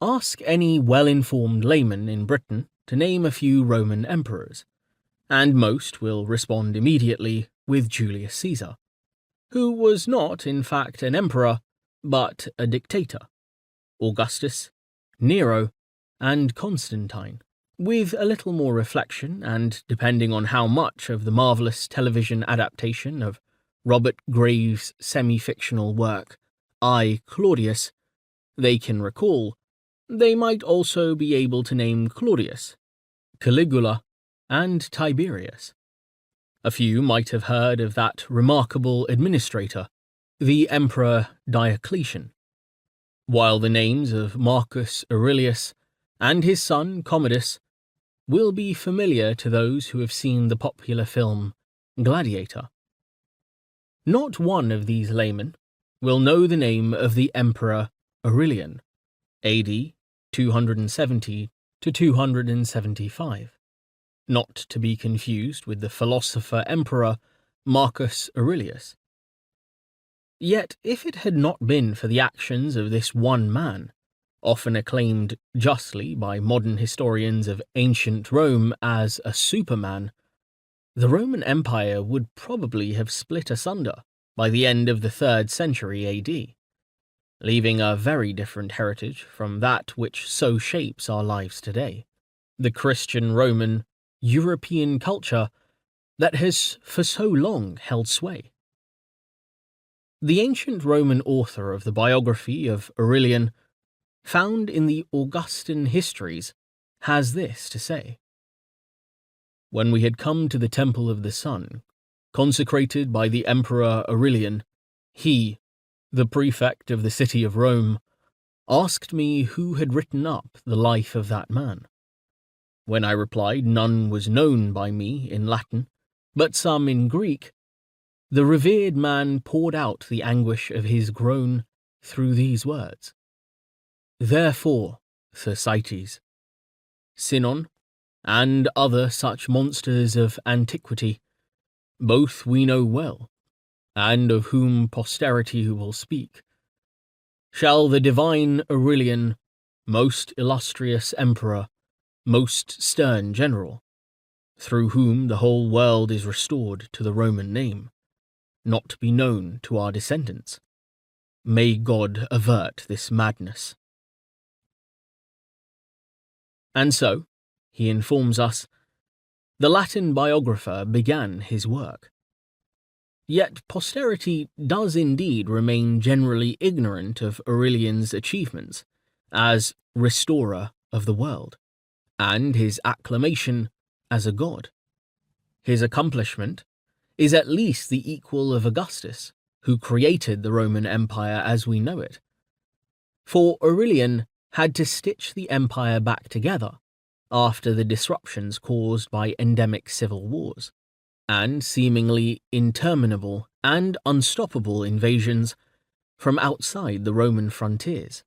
Ask any well-informed layman in Britain to name a few Roman emperors, and most will respond immediately with Julius Caesar, who was not, in fact, an emperor, but a dictator, Augustus, Nero, and Constantine. With a little more reflection, and depending on how much of the marvellous television adaptation of Robert Graves' semi-fictional work, I, Claudius, they can recall, they might also be able to name Claudius, Caligula, and Tiberius. A few might have heard of that remarkable administrator, the Emperor Diocletian, while the names of Marcus Aurelius and his son Commodus will be familiar to those who have seen the popular film Gladiator. Not one of these laymen will know the name of the Emperor Aurelian, AD 270 to 275, not to be confused with the philosopher-emperor Marcus Aurelius. Yet if it had not been for the actions of this one man, often acclaimed justly by modern historians of ancient Rome as a superman, the Roman Empire would probably have split asunder by the end of the 3rd century AD, leaving a very different heritage from that which so shapes our lives today, the Christian Roman European culture that has for so long held sway. The ancient Roman author of the biography of Aurelian, found in the Augustan histories, has this to say. When we had come to the Temple of the Sun, consecrated by the Emperor Aurelian, he, the prefect of the city of Rome, asked me who had written up the life of that man. When I replied none was known by me in Latin, but some in Greek, the revered man poured out the anguish of his groan through these words. Therefore, Thersites, Sinon, and other such monsters of antiquity, both we know well, and of whom posterity will speak, shall the divine Aurelian, most illustrious emperor, most stern general, through whom the whole world is restored to the Roman name, not be known to our descendants. May God avert this madness. And so, he informs us, the Latin biographer began his work. Yet posterity does indeed remain generally ignorant of Aurelian's achievements as restorer of the world, and his acclamation as a god. His accomplishment is at least the equal of Augustus, who created the Roman Empire as we know it. For Aurelian had to stitch the empire back together after the disruptions caused by endemic civil wars, and seemingly interminable and unstoppable invasions from outside the Roman frontiers.